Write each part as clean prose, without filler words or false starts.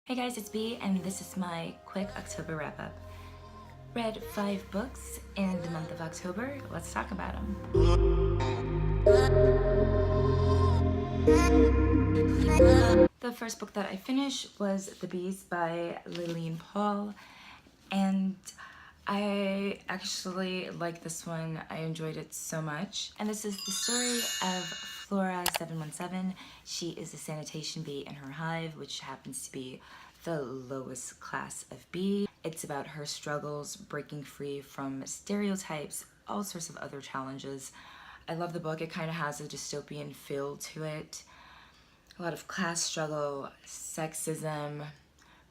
Hey guys, it's B, and this is my quick October wrap-up. Read 5 books in the month of October. Let's talk about them. The first book that I finished was The Bees by Lillian Paul, and I actually like this one. I enjoyed it so much. And this is the story of Flora 717. She is a sanitation bee in her hive, which happens to be the lowest class of bee. It's about her struggles breaking free from stereotypes, all sorts of other challenges. I love the book. It kind of has a dystopian feel to it. A lot of class struggle, sexism,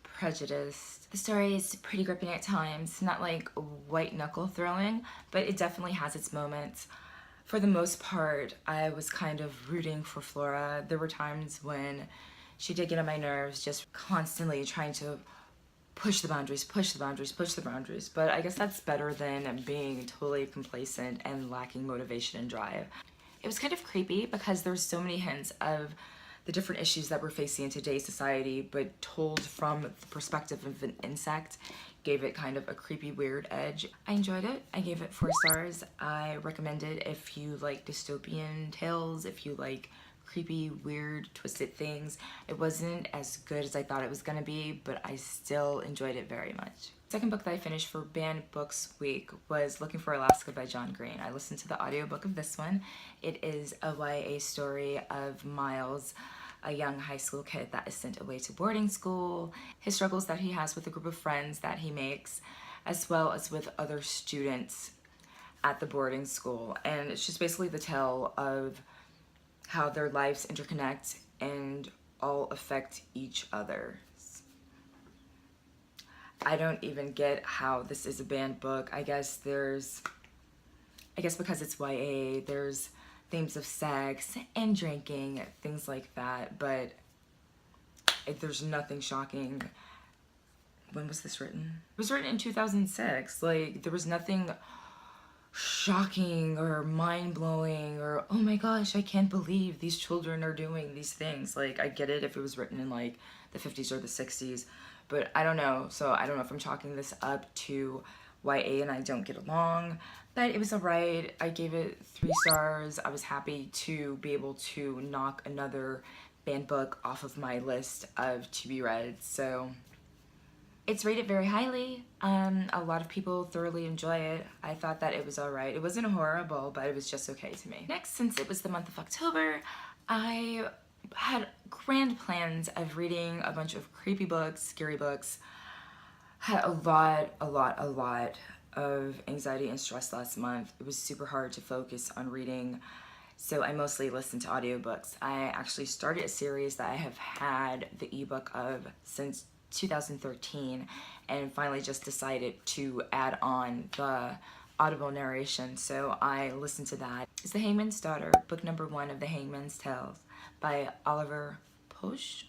prejudice. The story is pretty gripping at times, not like white knuckle throwing, but it definitely has its moments. For the most part, I was kind of rooting for Flora. There were times when she did get on my nerves, just constantly trying to push the boundaries, push the boundaries, push the boundaries. But I guess that's better than being totally complacent and lacking motivation and drive. It was kind of creepy because there were so many hints of the different issues that we're facing in today's society, but told from the perspective of an insect. Gave it kind of a creepy, weird edge. I enjoyed it. I gave it 4 stars. I recommend it if you like dystopian tales, if you like creepy, weird, twisted things. It wasn't as good as I thought it was gonna be, but I still enjoyed it very much. Second book that I finished for Banned Books Week was Looking for Alaska by John Green. I listened to the audiobook of this one. It is a YA story of Miles, a young high school kid that is sent away to boarding school, his struggles that he has with a group of friends that he makes, as well as with other students at the boarding school. And it's just basically the tale of how their lives interconnect and all affect each other. I don't even get how this is a banned book. I guess because it's YA, there's themes of sex and drinking, things like that, but there's nothing shocking. When was this written? It was written in 2006. Like, there was nothing shocking or mind-blowing or, oh my gosh, I can't believe these children are doing these things. Like, I get it if it was written in like the 50s or the 60s, but I don't know. So I don't know if I'm chalking this up to YA and I don't get along, but it was alright. I gave it 3 stars. I was happy to be able to knock another banned book off of my list of to be read. So it's rated very highly. A lot of people thoroughly enjoy it. I thought that it was alright. It wasn't horrible, but it was just okay to me. Next, since it was the month of October, I had grand plans of reading a bunch of creepy books, scary books. Had a lot of anxiety and stress last month. It was super hard to focus on reading, so I mostly listened to audiobooks. I actually started a series that I have had the ebook of since 2013 and finally just decided to add on the audible narration, so I listened to that. It's The Hangman's Daughter, book number 1 of the Hangman's Tales by Oliver Posh?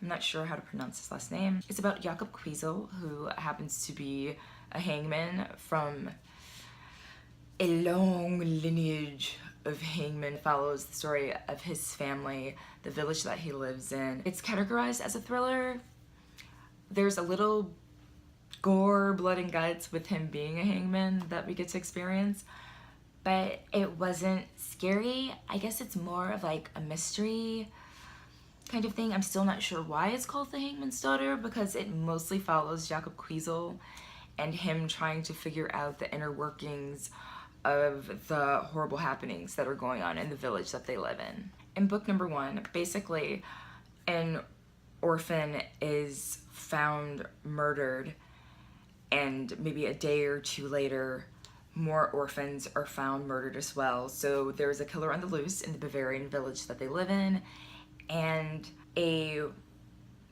I'm not sure how to pronounce his last name. It's about Jakob Kwiesel, who happens to be a hangman from a long lineage of hangmen. Follows the story of his family, the village that he lives in. It's categorized as a thriller. There's a little gore, blood and guts with him being a hangman that we get to experience, but it wasn't scary. I guess it's more of like a mystery kind of thing. I'm still not sure why it's called The Hangman's Daughter, because it mostly follows Jakob Kwiesel and him trying to figure out the inner workings of the horrible happenings that are going on in the village that they live in. In book number 1, basically an orphan is found murdered, and maybe a day or 2 later more orphans are found murdered as well. So there's a killer on the loose in the Bavarian village that they live in, and a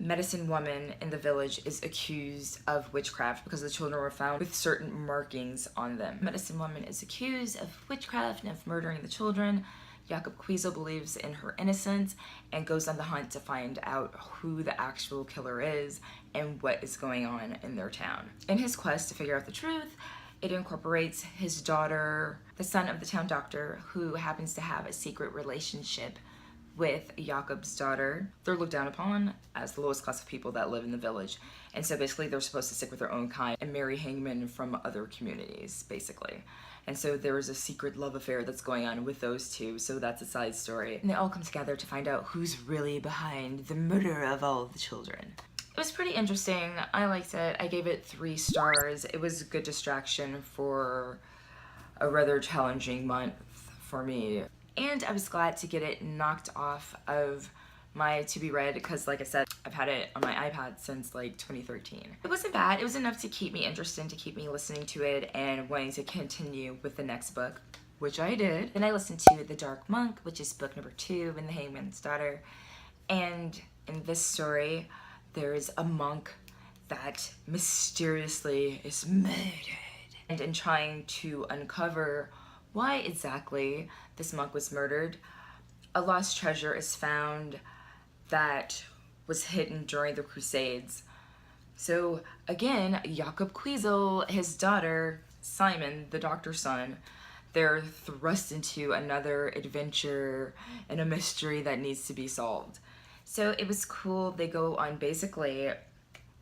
medicine woman in the village is accused of witchcraft because the children were found with certain markings on them. Medicine woman is accused of witchcraft and of murdering the children. Jakob Kwiesel believes in her innocence and goes on the hunt to find out who the actual killer is and what is going on in their town. In his quest to figure out the truth, it incorporates his daughter, the son of the town doctor, who happens to have a secret relationship with Jakob's daughter. They're looked down upon as the lowest class of people that live in the village. And so basically they're supposed to stick with their own kind and marry hangmen from other communities, basically. And so there is a secret love affair that's going on with those two, so that's a side story. And they all come together to find out who's really behind the murder of all of the children. It was pretty interesting. I liked it. I gave it 3 stars. It was a good distraction for a rather challenging month for me. And I was glad to get it knocked off of my to be read because, like I said, I've had it on my iPad since like 2013. It wasn't bad. It was enough to keep me interested, to keep me listening to it and wanting to continue with the next book, which I did. Then I listened to The Dark Monk, which is book number 2 in the Hangman's Daughter. And in this story, there's a monk that mysteriously is murdered. And in trying to uncover why exactly this monk was murdered, a lost treasure is found that was hidden during the Crusades. So again, Jakob Kwezel, his daughter, Simon, the doctor's son, they're thrust into another adventure and a mystery that needs to be solved. So it was cool. They go on basically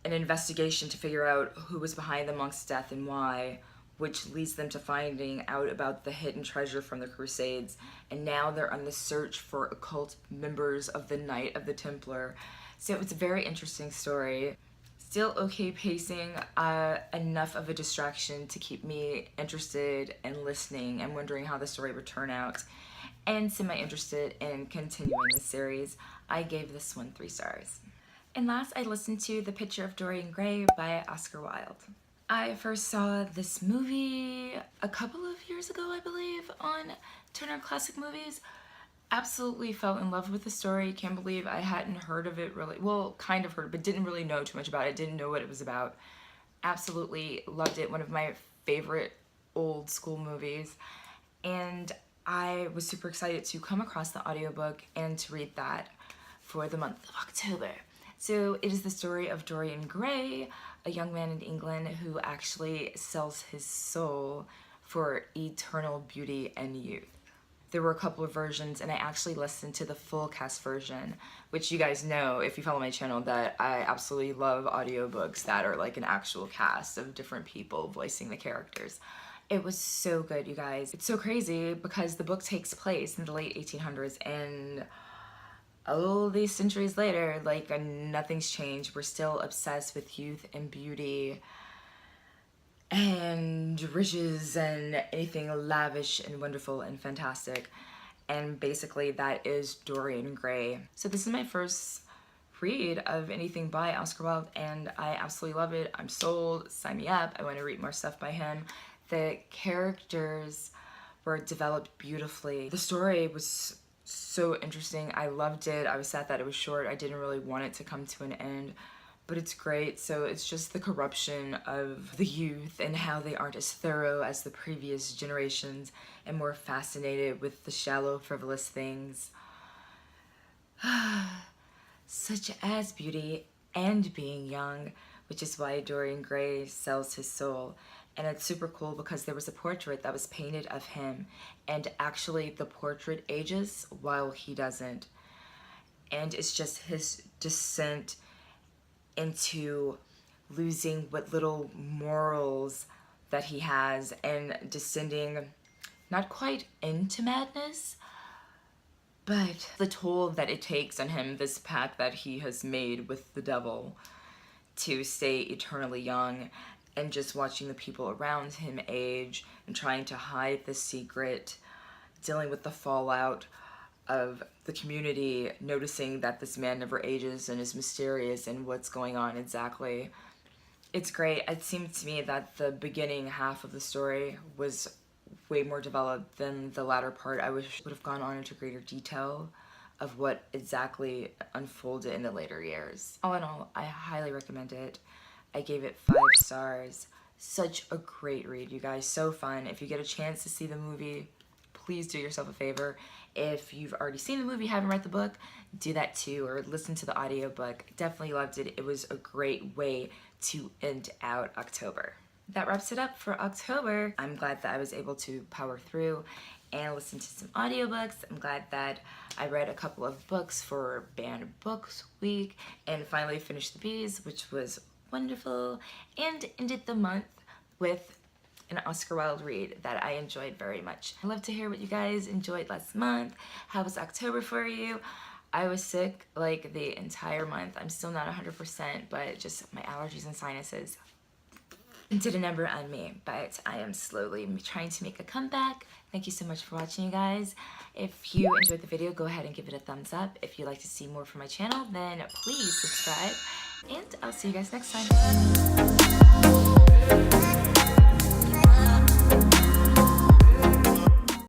an investigation to figure out who was behind the monk's death and why, which leads them to finding out about the hidden treasure from the Crusades. And now they're on the search for occult members of the Knight of the Templar. So it's a very interesting story. Still okay pacing, enough of a distraction to keep me interested and listening and wondering how the story would turn out. And semi-interested in continuing the series. I gave this one 3 stars. And last, I listened to The Picture of Dorian Gray by Oscar Wilde. I first saw this movie a couple of years ago, I believe, on Turner Classic Movies. Absolutely fell in love with the story. Can't believe I hadn't heard of it really. Well, kind of heard, but didn't really know too much about it. Didn't know what it was about. Absolutely loved it. One of my favorite old school movies. And I was super excited to come across the audiobook and to read that for the month of October. So it is the story of Dorian Gray, a young man in England who actually sells his soul for eternal beauty and youth. There were a couple of versions, and I actually listened to the full cast version, which you guys know, if you follow my channel, that I absolutely love audiobooks that are like an actual cast of different people voicing the characters. It was so good, you guys. It's so crazy because the book takes place in the late 1800s, and all these centuries later, like, nothing's changed. We're still obsessed with youth and beauty and riches and anything lavish and wonderful and fantastic. And basically that is Dorian Gray. So this is my first read of anything by Oscar Wilde, and I absolutely love it. I'm sold. Sign me up. I want to read more stuff by him. The characters were developed beautifully. The story was so interesting. I loved it. I was sad that it was short. I didn't really want it to come to an end, but it's great. So it's just the corruption of the youth and how they aren't as thorough as the previous generations and more fascinated with the shallow, frivolous things, such as beauty and being young, which is why Dorian Gray sells his soul. And it's super cool because there was a portrait that was painted of him, and actually the portrait ages while he doesn't. And it's just his descent into losing what little morals that he has and descending not quite into madness, but the toll that it takes on him, this pact that he has made with the devil to stay eternally young, and just watching the people around him age and trying to hide the secret, dealing with the fallout of the community, noticing that this man never ages and is mysterious and what's going on exactly. It's great. It seemed to me that the beginning half of the story was way more developed than the latter part. I wish would have gone on into greater detail of what exactly unfolded in the later years. All in all, I highly recommend it. I gave it 5 stars. Such a great read, you guys. So fun. If you get a chance to see the movie, please do yourself a favor. If you've already seen the movie, haven't read the book, do that too, or listen to the audiobook. Definitely loved it. It was a great way to end out October. That wraps it up for October. I'm glad that I was able to power through and listened to some audiobooks. I'm glad that I read a couple of books for Banned Books Week and finally finished The Bees, which was wonderful, and ended the month with an Oscar Wilde read that I enjoyed very much. I'd love to hear what you guys enjoyed last month. How was October for you? I was sick like the entire month. I'm still not 100%, but just my allergies and sinuses did a number on me, but I am slowly trying to make a comeback. Thank you so much for watching, you guys. If you enjoyed the video, go ahead and give it a thumbs up. If you'd like to see more from my channel, then please subscribe, and I'll see you guys next time.